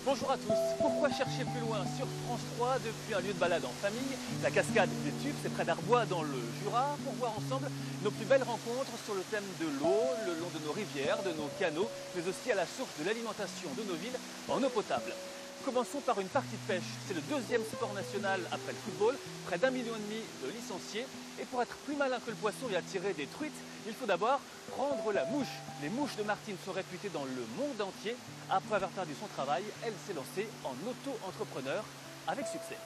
Bonjour à tous. Pourquoi chercher plus loin sur France 3 depuis un lieu de balade en famille? La cascade des Tubes, c'est près d'Arbois dans le Jura, pour voir ensemble nos plus belles rencontres sur le thème de l'eau, le long de nos rivières, de nos canaux, mais aussi à la source de l'alimentation de nos villes en eau potable. Commençons par une partie de pêche. C'est le deuxième sport national après le football, près d'1,5 million de licenciés. Et pour être plus malin que le poisson et attirer des truites, il faut d'abord prendre la mouche. Les mouches de Martine sont réputées dans le monde entier. Après avoir perdu son travail, elle s'est lancée en auto-entrepreneur avec succès.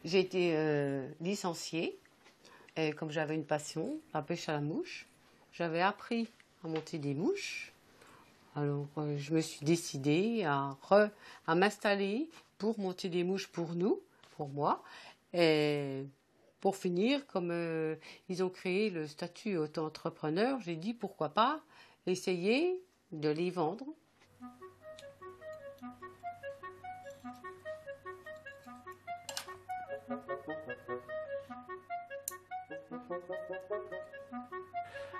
J'ai été licenciée, et comme j'avais une passion, la pêche à la mouche, j'avais appris à monter des mouches. Alors je me suis décidée à m'installer pour monter des mouches pour nous, pour moi. Et pour finir, comme ils ont créé le statut auto-entrepreneur, j'ai dit pourquoi pas essayer de les vendre.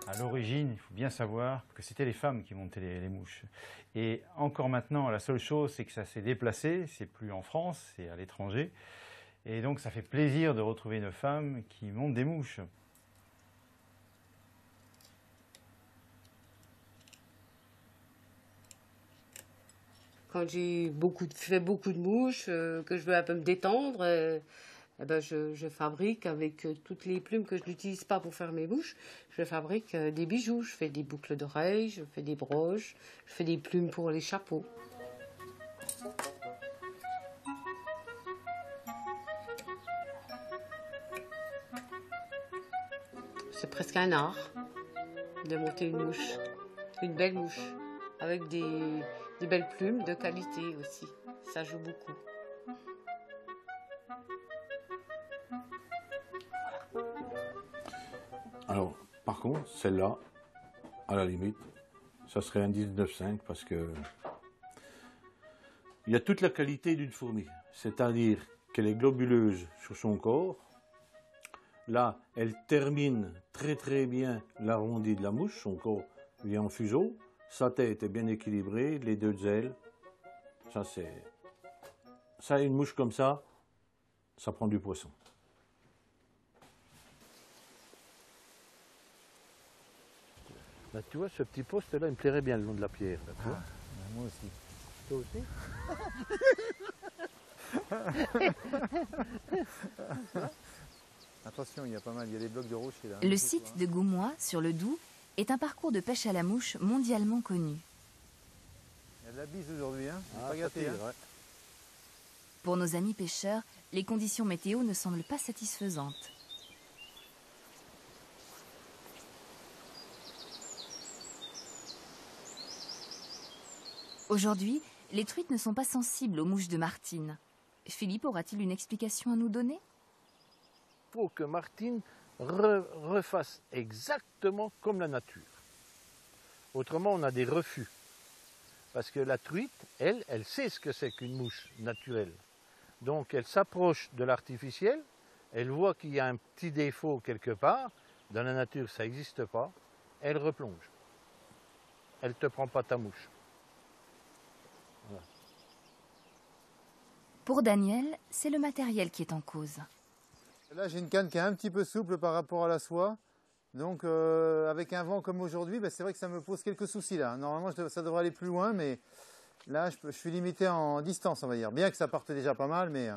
À l'origine, il faut bien savoir que c'était les femmes qui montaient les mouches. Et encore maintenant, la seule chose, c'est que ça s'est déplacé, c'est plus en France, c'est à l'étranger. Et donc ça fait plaisir de retrouver une femme qui monte des mouches. Quand j'ai fait beaucoup de mouches, que je veux un peu me détendre, eh ben je fabrique avec toutes les plumes que je n'utilise pas pour faire mes mouches, je fabrique des bijoux. Je fais des boucles d'oreilles, je fais des broches, je fais des plumes pour les chapeaux. C'est presque un art de monter une mouche, une belle mouche, avec des belles plumes de qualité aussi. Ça joue beaucoup. Alors, par contre, celle-là, à la limite, ça serait un 19,5 parce que il y a toute la qualité d'une fourmi, c'est-à-dire qu'elle est globuleuse sur son corps. Là, elle termine très très bien l'arrondi de la mouche, son corps vient en fuseau, sa tête est bien équilibrée, les deux ailes, ça, une mouche comme ça prend du poisson. Là, tu vois, ce petit poste-là, il me plairait bien le long de la pierre. Là, tu vois. Moi aussi. Toi aussi. Attention, il y a pas mal, il y a des blocs de rochers là. Le site de Goumois, sur le Doubs, est un parcours de pêche à la mouche mondialement connu. Il y a de la bise aujourd'hui, hein. Pas gâté, hein. Ouais. Pour nos amis pêcheurs, les conditions météo ne semblent pas satisfaisantes. Aujourd'hui, les truites ne sont pas sensibles aux mouches de Martine. Philippe aura-t-il une explication à nous donner? Il faut que Martine refasse exactement comme la nature. Autrement, on a des refus. Parce que la truite, elle sait ce que c'est qu'une mouche naturelle. Donc elle s'approche de l'artificiel, elle voit qu'il y a un petit défaut quelque part, dans la nature ça n'existe pas, elle replonge. Elle ne te prend pas ta mouche. Voilà. Pour Daniel, c'est le matériel qui est en cause. Là j'ai une canne qui est un petit peu souple par rapport à la soie. Donc avec un vent comme aujourd'hui, c'est vrai que ça me pose quelques soucis là. Normalement ça devrait aller plus loin, mais là je suis limité en distance on va dire. Bien que ça parte déjà pas mal, mais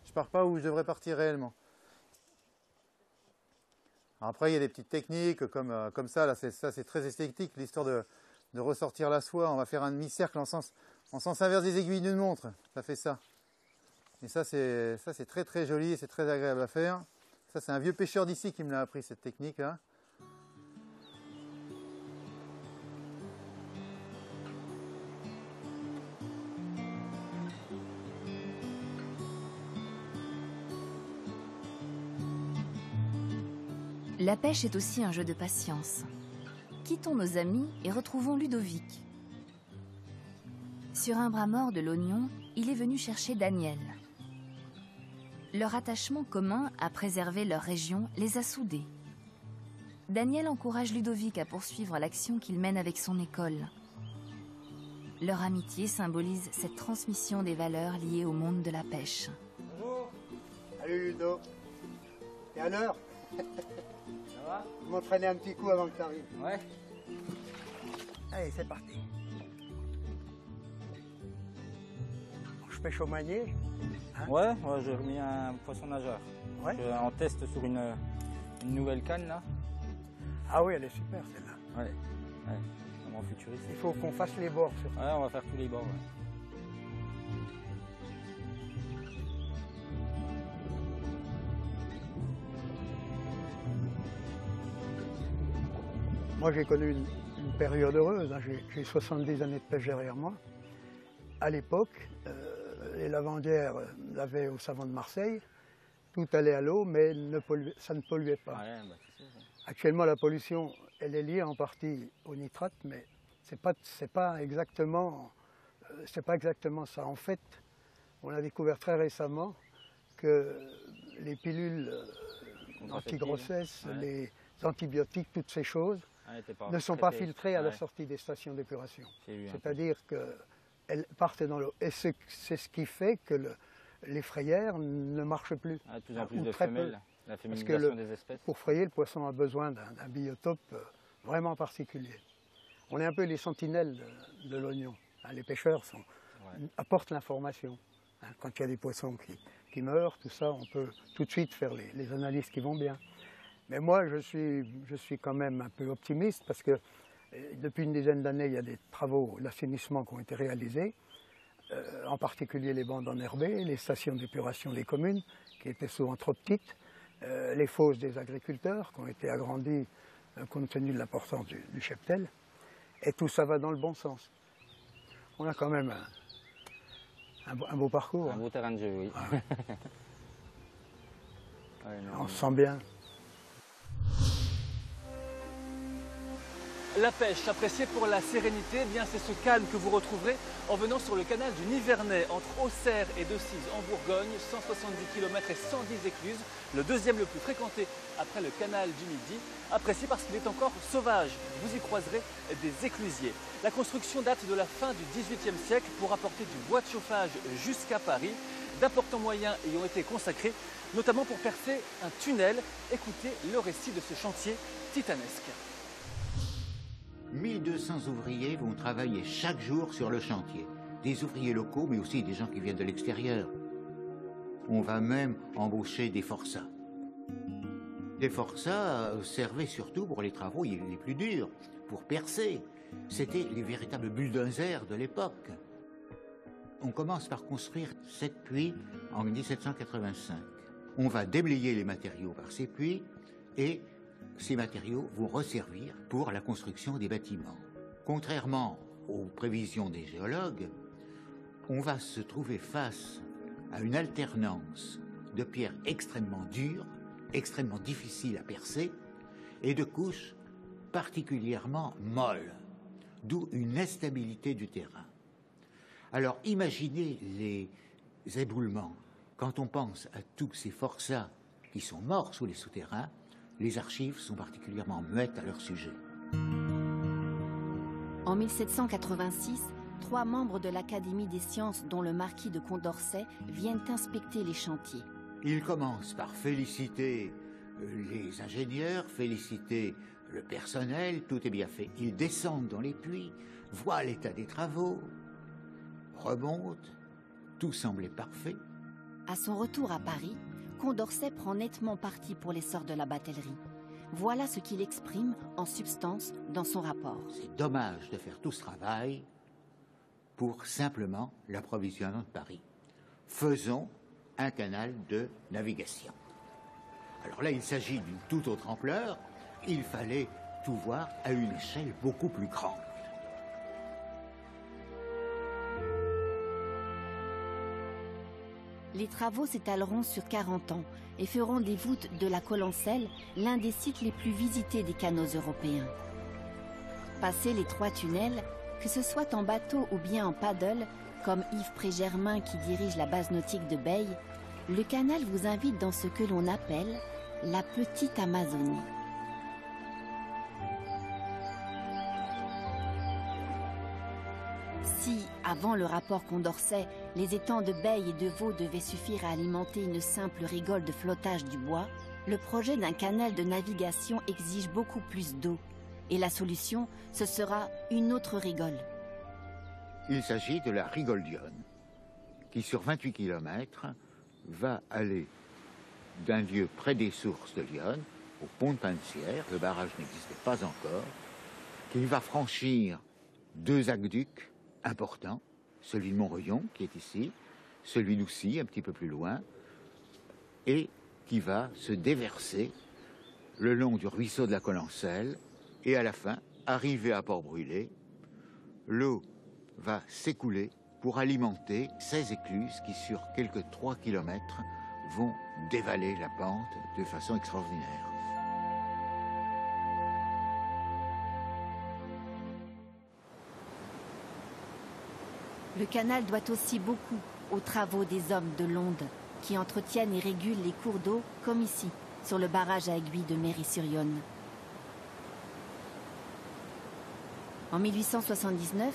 je pars pas où je devrais partir réellement. Après il y a des petites techniques comme ça, là c'est très esthétique, l'histoire de ressortir la soie. On va faire un demi-cercle en sens inverse des aiguilles d'une montre, ça fait ça. Et ça c'est très très joli et c'est très agréable à faire. Ça c'est un vieux pêcheur d'ici qui me l'a appris cette technique là. La pêche est aussi un jeu de patience. Quittons nos amis et retrouvons Ludovic. Sur un bras mort de l'oignon, il est venu chercher Daniel. Leur attachement commun à préserver leur région les a soudés. Daniel encourage Ludovic à poursuivre l'action qu'il mène avec son école. Leur amitié symbolise cette transmission des valeurs liées au monde de la pêche. Bonjour. Salut Ludo. T'es à l'heure? Ça va? Je m'entraînais un petit coup avant que tu arrives. Ouais. Allez, c'est parti. Je pêche au manier. Hein? Ouais, j'ai remis un poisson nageur. Ouais. Je suis en test sur une nouvelle canne là. Ah oui, elle est super celle-là. Ouais, vraiment futuriste. Il faut qu'on fasse les bords surtout. Ouais, on va faire tous les bords. Ouais. Moi, j'ai connu une période heureuse. Hein. J'ai 70 années de pêche derrière moi. À l'époque, les lavandières lavaient au savon de Marseille. Tout allait à l'eau, mais ça ne polluait pas. Ouais, bah, c'est sûr. Actuellement, la pollution, elle est liée en partie au nitrate, mais c'est pas exactement ça. En fait, on a découvert très récemment que les pilules anti-grossesse, les antibiotiques, toutes ces choses, ne sont pas filtrées à la sortie des stations d'épuration. C'est-à-dire qu'elles partent dans l'eau. Et c'est ce qui fait que les frayères ne marchent plus. De plus en plus de femelles, la féminisation des espèces. Pour frayer, le poisson a besoin d'un biotope vraiment particulier. On est un peu les sentinelles de l'oignon. Les pêcheurs apportent l'information. Quand il y a des poissons qui meurent, tout ça, on peut tout de suite faire les analyses qui vont bien. Mais moi, je suis quand même un peu optimiste parce que depuis une dizaine d'années, il y a des travaux d'assainissement qui ont été réalisés, en particulier les bandes enherbées, les stations d'épuration des communes, qui étaient souvent trop petites, les fosses des agriculteurs, qui ont été agrandies compte tenu de l'importance du cheptel. Et tout ça va dans le bon sens. On a quand même un beau parcours. Un beau terrain de jeu, oui. On se sent bien. La pêche, appréciée pour la sérénité, eh bien c'est ce calme que vous retrouverez en venant sur le canal du Nivernais, entre Auxerre et Decize en Bourgogne, 170 km et 110 écluses, le deuxième le plus fréquenté après le canal du Midi, apprécié parce qu'il est encore sauvage. Vous y croiserez des éclusiers. La construction date de la fin du XVIIIe siècle pour apporter du bois de chauffage jusqu'à Paris. D'importants moyens y ont été consacrés, notamment pour percer un tunnel. Écoutez le récit de ce chantier titanesque. 1200 ouvriers vont travailler chaque jour sur le chantier. Des ouvriers locaux, mais aussi des gens qui viennent de l'extérieur. On va même embaucher des forçats. Les forçats servaient surtout pour les travaux les plus durs, pour percer. C'était les véritables bulldozers de l'époque. On commence par construire 7 puits en 1785. On va déblayer les matériaux par ces puits et ces matériaux vont resservir pour la construction des bâtiments. Contrairement aux prévisions des géologues, on va se trouver face à une alternance de pierres extrêmement dures, extrêmement difficiles à percer, et de couches particulièrement molles, d'où une instabilité du terrain. Alors imaginez les éboulements. Quand on pense à tous ces forçats qui sont morts sous les souterrains, les archives sont particulièrement muettes à leur sujet. En 1786, 3 membres de l'Académie des sciences, dont le marquis de Condorcet, viennent inspecter les chantiers. Ils commencent par féliciter les ingénieurs, féliciter le personnel, tout est bien fait. Ils descendent dans les puits, voient l'état des travaux, remontent, tout semblait parfait. À son retour à Paris, Condorcet prend nettement parti pour l'essor de la batellerie. Voilà ce qu'il exprime en substance dans son rapport. C'est dommage de faire tout ce travail pour simplement l'approvisionnement de Paris. Faisons un canal de navigation. Alors là, il s'agit d'une toute autre ampleur. Il fallait tout voir à une échelle beaucoup plus grande. Les travaux s'étaleront sur 40 ans et feront des voûtes de la Collencelle l'un des sites les plus visités des canaux européens. Passés les 3 tunnels, que ce soit en bateau ou bien en paddle, comme Yves Prégermain qui dirige la base nautique de Baye, le canal vous invite dans ce que l'on appelle la petite Amazonie. Si, avant le rapport Condorcet, les étangs de baies et de veaux devaient suffire à alimenter une simple rigole de flottage du bois, le projet d'un canal de navigation exige beaucoup plus d'eau. Et la solution, ce sera une autre rigole. Il s'agit de la rigole d'Yonne, qui sur 28 km va aller d'un lieu près des sources de l'Yonne, au pont de Pincière, le barrage n'existe pas encore, qui va franchir 2 aqueducs importants, celui de Montreuil, qui est ici, celui d'Oussy, un petit peu plus loin, et qui va se déverser le long du ruisseau de la Collencelle, et à la fin, arriver à Port-Brûlé, l'eau va s'écouler pour alimenter ces écluses qui, sur quelques 3 km, vont dévaler la pente de façon extraordinaire. Le canal doit aussi beaucoup aux travaux des hommes de l'Onde, qui entretiennent et régulent les cours d'eau, comme ici, sur le barrage à aiguille de Méry-sur-Yonne. En 1879,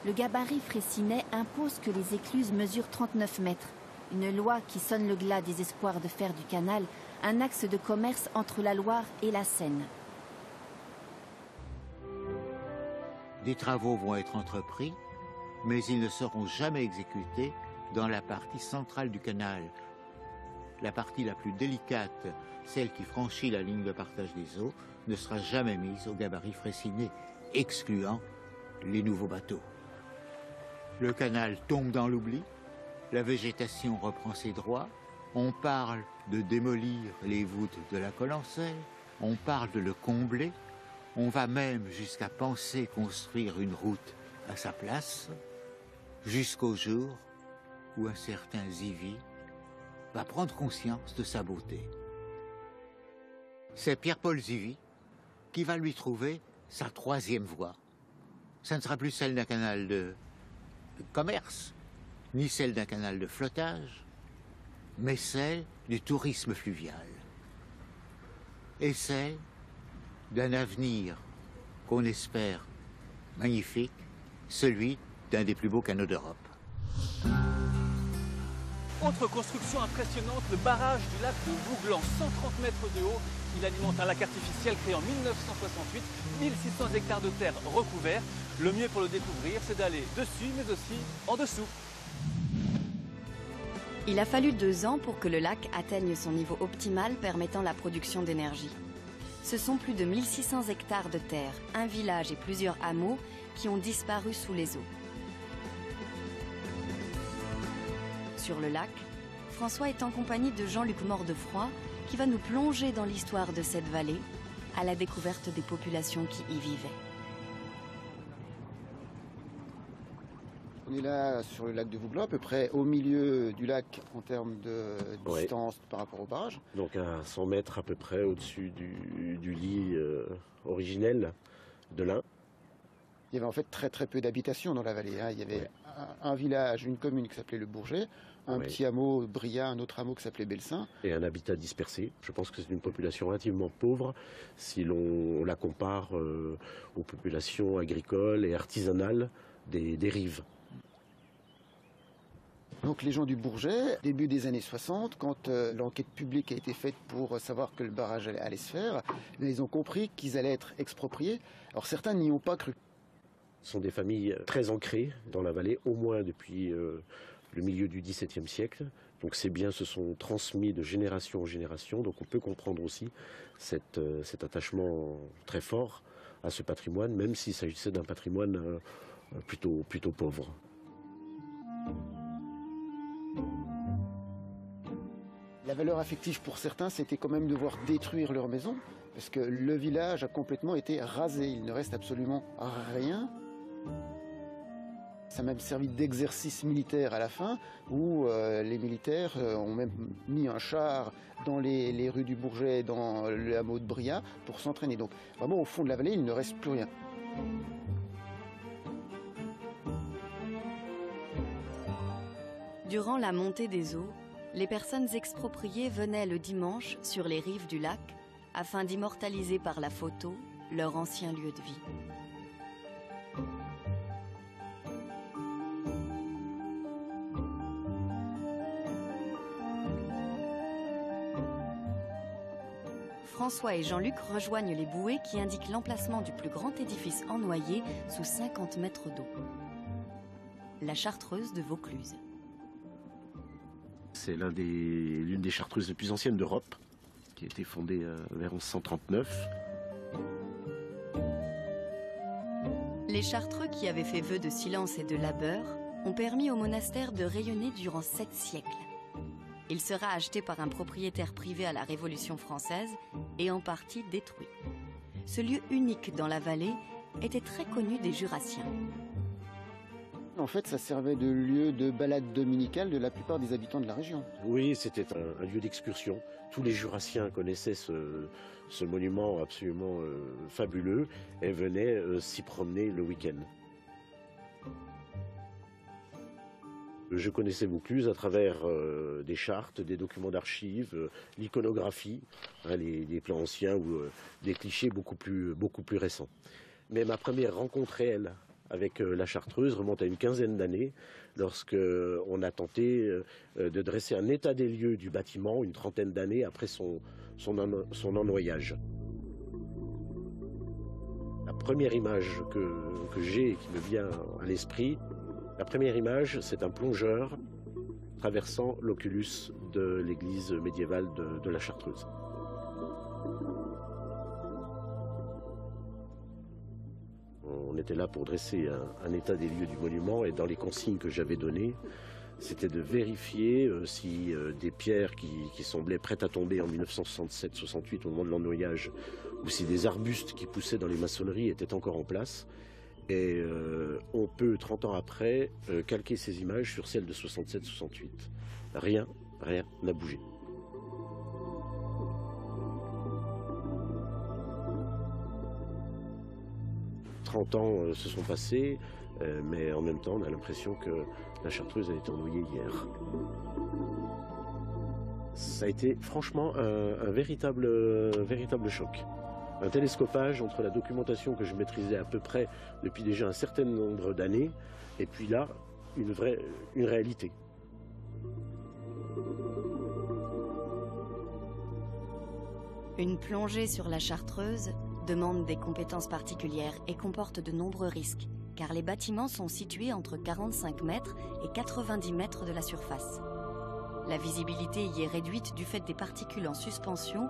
le gabarit fraissinet impose que les écluses mesurent 39 mètres, une loi qui sonne le glas des espoirs de faire du canal un axe de commerce entre la Loire et la Seine. Des travaux vont être entrepris, mais ils ne seront jamais exécutés dans la partie centrale du canal. La partie la plus délicate, celle qui franchit la ligne de partage des eaux, ne sera jamais mise au gabarit fraissinet, excluant les nouveaux bateaux. Le canal tombe dans l'oubli, la végétation reprend ses droits, on parle de démolir les voûtes de la Collencelle, on parle de le combler, on va même jusqu'à penser construire une route à sa place, jusqu'au jour où un certain Zivy va prendre conscience de sa beauté. C'est Pierre-Paul Zivy qui va lui trouver sa 3e voie. Ça ne sera plus celle d'un canal de commerce, ni celle d'un canal de flottage, mais celle du tourisme fluvial. Et celle d'un avenir qu'on espère magnifique, celui d'un des plus beaux canaux d'Europe. Autre construction impressionnante, le barrage du lac de Vouglan, 130 mètres de haut. Il alimente un lac artificiel créé en 1968, 1600 hectares de terre recouverts. Le mieux pour le découvrir, c'est d'aller dessus, mais aussi en dessous. Il a fallu 2 ans pour que le lac atteigne son niveau optimal permettant la production d'énergie. Ce sont plus de 1600 hectares de terre, un village et plusieurs hameaux qui ont disparu sous les eaux. Sur le lac, François est en compagnie de Jean-Luc Mordefroy qui va nous plonger dans l'histoire de cette vallée à la découverte des populations qui y vivaient. On est là sur le lac de Vouglan, à peu près au milieu du lac en termes de distance par rapport au barrage. Donc à 100 mètres à peu près au-dessus du lit originel de l'Ain. Il y avait en fait très peu d'habitations dans la vallée. Il y avait un village, une commune qui s'appelait Le Bourget, un petit hameau, Bria, un autre hameau qui s'appelait Belsin. Et un habitat dispersé. Je pense que c'est une population relativement pauvre si l'on la compare aux populations agricoles et artisanales des rives. Donc les gens du Bourget, début des années 60, quand l'enquête publique a été faite pour savoir que le barrage allait se faire, ils ont compris qu'ils allaient être expropriés. Alors certains n'y ont pas cru. Ce sont des familles très ancrées dans la vallée, au moins depuis le milieu du XVIIe siècle. Donc ces biens se sont transmis de génération en génération. Donc on peut comprendre aussi cet attachement très fort à ce patrimoine, même s'il s'agissait d'un patrimoine plutôt pauvre. La valeur affective pour certains, c'était quand même de voir détruire leur maison, parce que le village a complètement été rasé. Il ne reste absolument rien. Ça a même servi d'exercice militaire à la fin, où les militaires ont même mis un char dans les rues du Bourget, dans le hameau de Bria, pour s'entraîner. Donc vraiment, au fond de la vallée, il ne reste plus rien. Durant la montée des eaux, Les personnes expropriées venaient le dimanche sur les rives du lac afin d'immortaliser par la photo leur ancien lieu de vie. François et Jean-Luc rejoignent les bouées qui indiquent l'emplacement du plus grand édifice ennoyé sous 50 mètres d'eau. La Chartreuse de Vaucluse. C'est l'une des chartreuses les plus anciennes d'Europe, qui a été fondée vers 1139. Les Chartreux qui avaient fait vœu de silence et de labeur ont permis au monastère de rayonner durant 7 siècles. Il sera acheté par un propriétaire privé à la Révolution française et en partie détruit. Ce lieu unique dans la vallée était très connu des Jurassiens. En fait, ça servait de lieu de balade dominicale de la plupart des habitants de la région. Oui, c'était un lieu d'excursion. Tous les Jurassiens connaissaient ce monument absolument fabuleux et venaient s'y promener le week-end. Je connaissais Vaucluse à travers des chartes, des documents d'archives, l'iconographie, les plans anciens ou des clichés beaucoup plus récents. Mais ma première rencontre réelle avec la Chartreuse remonte à une quinzaine d'années, lorsqu'on a tenté de dresser un état des lieux du bâtiment une trentaine d'années après son ennoyage. La première image que j'ai et qui me vient à l'esprit, la première image, c'est un plongeur traversant l'oculus de l'église médiévale de la Chartreuse. On était là pour dresser un état des lieux du monument et dans les consignes que j'avais données, c'était de vérifier si des pierres qui semblaient prêtes à tomber en 1967-68 au moment de l'ennoyage ou si des arbustes qui poussaient dans les maçonneries étaient encore en place. Et on peut, 30 ans après, calquer ces images sur celles de 67-68. Rien n'a bougé. « 30 ans se sont passés, mais en même temps, on a l'impression que la Chartreuse a été ennoyée hier. » Ça a été franchement un véritable choc. Un télescopage entre la documentation que je maîtrisais à peu près depuis déjà un certain nombre d'années, et puis là, une réalité. Une plongée sur la Chartreuse demande des compétences particulières et comporte de nombreux risques, car les bâtiments sont situés entre 45 mètres et 90 mètres de la surface. La visibilité y est réduite du fait des particules en suspension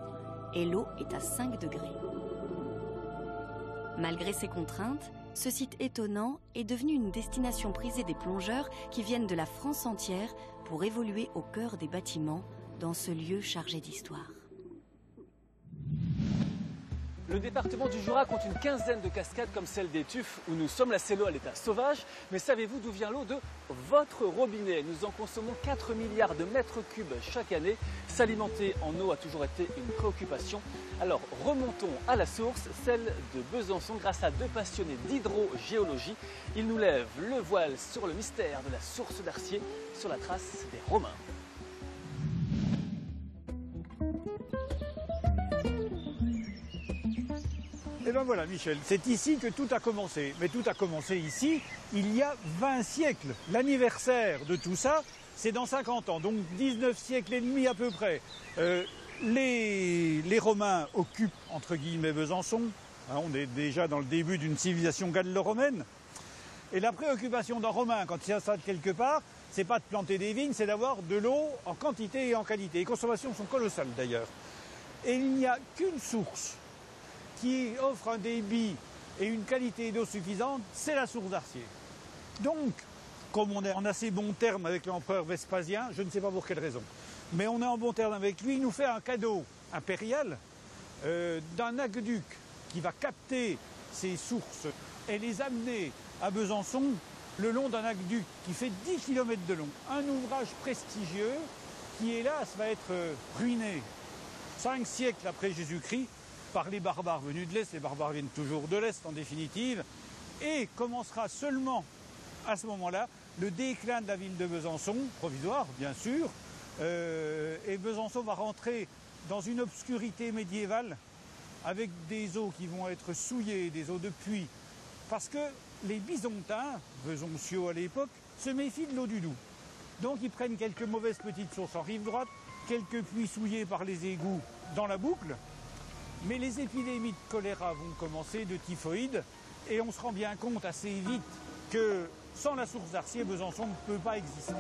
et l'eau est à 5 degrés. Malgré ces contraintes, ce site étonnant est devenu une destination prisée des plongeurs qui viennent de la France entière pour évoluer au cœur des bâtiments dans ce lieu chargé d'histoire. Le département du Jura compte une quinzaine de cascades comme celle des Tuffes où nous sommes. Là, c'est l'eau à l'état sauvage. Mais savez-vous d'où vient l'eau de votre robinet? Nous en consommons 4 milliards de mètres cubes chaque année. S'alimenter en eau a toujours été une préoccupation. Alors remontons à la source, celle de Besançon, grâce à 2 passionnés d'hydrogéologie. Ils nous lèvent le voile sur le mystère de la source d'Arcier, sur la trace des Romains. Et bien voilà Michel, c'est ici que tout a commencé. Mais tout a commencé ici, il y a 20 siècles. L'anniversaire de tout ça, c'est dans 50 ans, donc 19 siècles et demi à peu près. Les Romains occupent, entre guillemets, Besançon. Hein, on est déjà dans le début d'une civilisation gallo-romaine. Et la préoccupation d'un Romain, quand il s'installe quelque part, c'est pas de planter des vignes, c'est d'avoir de l'eau en quantité et en qualité. Les consommations sont colossales d'ailleurs. Et il n'y a qu'une source qui offre un débit et une qualité d'eau suffisante, c'est la source d'Arcier. Donc, comme on est en assez bon terme avec l'empereur Vespasien, je ne sais pas pour quelle raison, mais on est en bon terme avec lui, il nous fait un cadeau impérial d'un aqueduc qui va capter ces sources et les amener à Besançon le long d'un aqueduc qui fait 10 km de long. Un ouvrage prestigieux qui, hélas, va être ruiné 5 siècles après Jésus-Christ par les barbares venus de l'Est. Les barbares viennent toujours de l'Est en définitive. Et commencera seulement à ce moment-là le déclin de la ville de Besançon, provisoire bien sûr, et Besançon va rentrer dans une obscurité médiévale avec des eaux qui vont être souillées, des eaux de puits, parce que les Byzantins, besonciaux à l'époque, se méfient de l'eau du Doubs. Donc ils prennent quelques mauvaises petites sources en rive droite, quelques puits souillés par les égouts dans la boucle, mais les épidémies de choléra vont commencer, de typhoïde, et on se rend bien compte assez vite que sans la source d'Arcier, Besançon ne peut pas exister.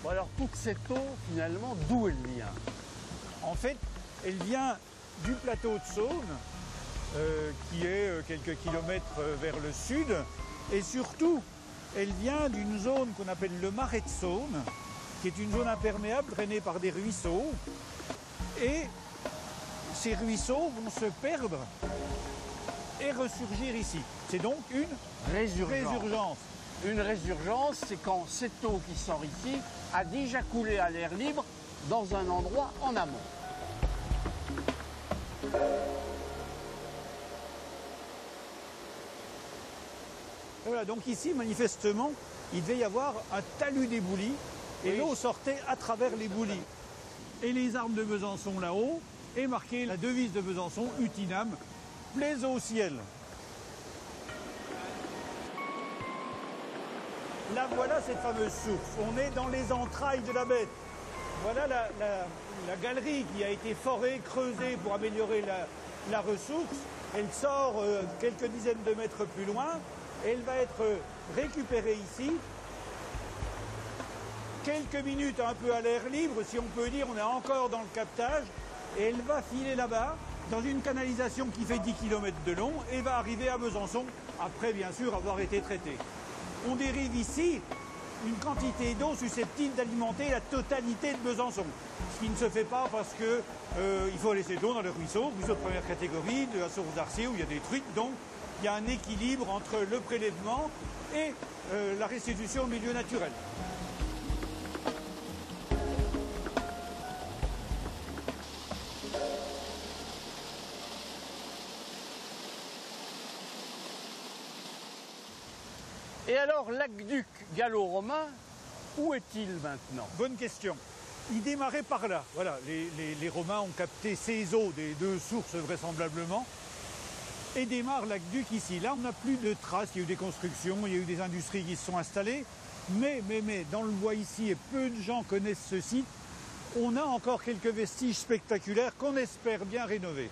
Bon alors toute cette eau, finalement, d'où elle vient? En fait, elle vient du plateau de Saône, qui est quelques kilomètres vers le sud, et surtout, elle vient d'une zone qu'on appelle le marais de Saône, qui est une zone imperméable drainée par des ruisseaux, et ces ruisseaux vont se perdre et ressurgir ici. C'est donc une résurgence. Une résurgence, c'est quand cette eau qui sort ici a déjà coulé à l'air libre dans un endroit en amont. Voilà, donc ici, manifestement, il devait y avoir un talus d'éboulis, et l'eau sortait à travers l'éboulis. Et les armes de Besançon là-haut, est marquée la devise de Besançon, Utinam, plaise au ciel. Là, voilà cette fameuse source. On est dans les entrailles de la bête. Voilà la galerie qui a été forée, creusée pour améliorer la ressource. Elle sort quelques dizaines de mètres plus loin et elle va être récupérée ici. Quelques minutes un peu à l'air libre, si on peut dire, on est encore dans le captage. Et elle va filer là-bas, dans une canalisation qui fait 10 km de long, et va arriver à Besançon, après bien sûr avoir été traitée. On dérive ici une quantité d'eau susceptible d'alimenter la totalité de Besançon. Ce qui ne se fait pas parce que il faut laisser de l'eau dans le ruisseau de première catégorie, de la source d'Arcier où il y a des truites. Donc il y a un équilibre entre le prélèvement et la restitution au milieu naturel. Et alors, l'aqueduc gallo-romain, où est-il maintenant? Bonne question. Il démarrait par là. Voilà, les Romains ont capté ces eaux des deux sources vraisemblablement et démarre l'aqueduc ici. Là, on n'a plus de traces. Il y a eu des constructions, il y a eu des industries qui se sont installées. Mais dans le bois ici, et peu de gens connaissent ce site, on a encore quelques vestiges spectaculaires qu'on espère bien rénover.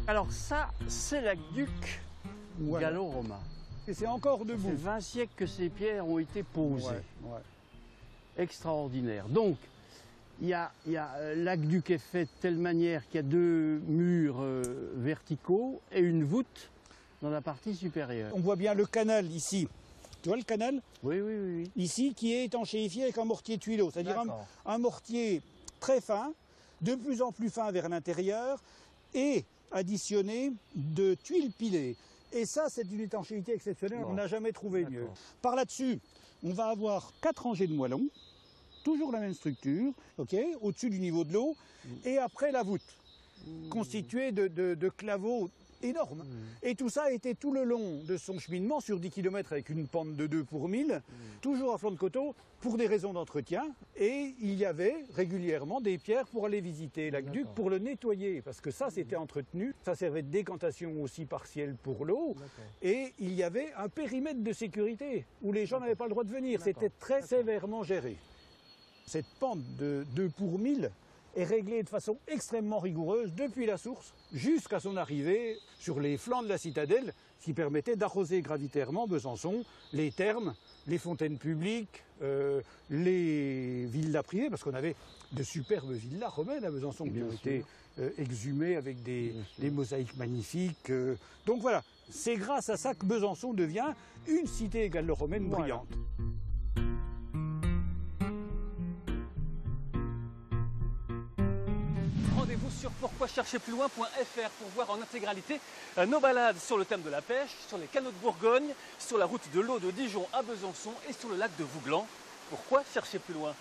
Alors ça, c'est l'aqueduc gallo-romain. Et c'est encore debout. C'est 20 siècles que ces pierres ont été posées. Ouais. Extraordinaire. Donc, l'aqueduc est fait de telle manière qu'il y a deux murs verticaux et une voûte dans la partie supérieure. On voit bien le canal ici. Tu vois le canal? Oui. Ici, qui est étanchéifié avec un mortier tuileau, c'est-à-dire un mortier très fin, de plus en plus fin vers l'intérieur, et additionné de tuiles pilées. Et ça, c'est une étanchéité exceptionnelle, on n'a jamais trouvé mieux. Par là-dessus, on va avoir 4 rangées de moellons, toujours la même structure, au-dessus du niveau de l'eau, et après la voûte, constituée de claveaux énormes. Et tout ça a été tout le long de son cheminement sur 10 km avec une pente de 2 pour 1000, toujours à flanc de coteau, pour des raisons d'entretien. Et il y avait régulièrement des pierres pour aller visiter l'aqueduc, pour le nettoyer, parce que ça c'était entretenu. Ça servait de décantation aussi partielle pour l'eau. Et il y avait un périmètre de sécurité où les gens n'avaient pas le droit de venir. C'était très sévèrement géré. Cette pente de 2 pour 1000 est réglée de façon extrêmement rigoureuse depuis la source jusqu'à son arrivée sur les flancs de la citadelle, ce qui permettait d'arroser gravitairement Besançon, les thermes, les fontaines publiques, les villas privées, parce qu'on avait de superbes villas romaines à Besançon qui ont été exhumées avec des mosaïques magnifiques. Donc voilà, c'est grâce à ça que Besançon devient une cité gallo-romaine brillante. Rendez-vous sur pourquoichercherplusloin.fr pour voir en intégralité nos balades sur le thème de la pêche, sur les canaux de Bourgogne, sur la route de l'eau de Dijon à Besançon et sur le lac de Vouglan. Pourquoi chercher plus loin?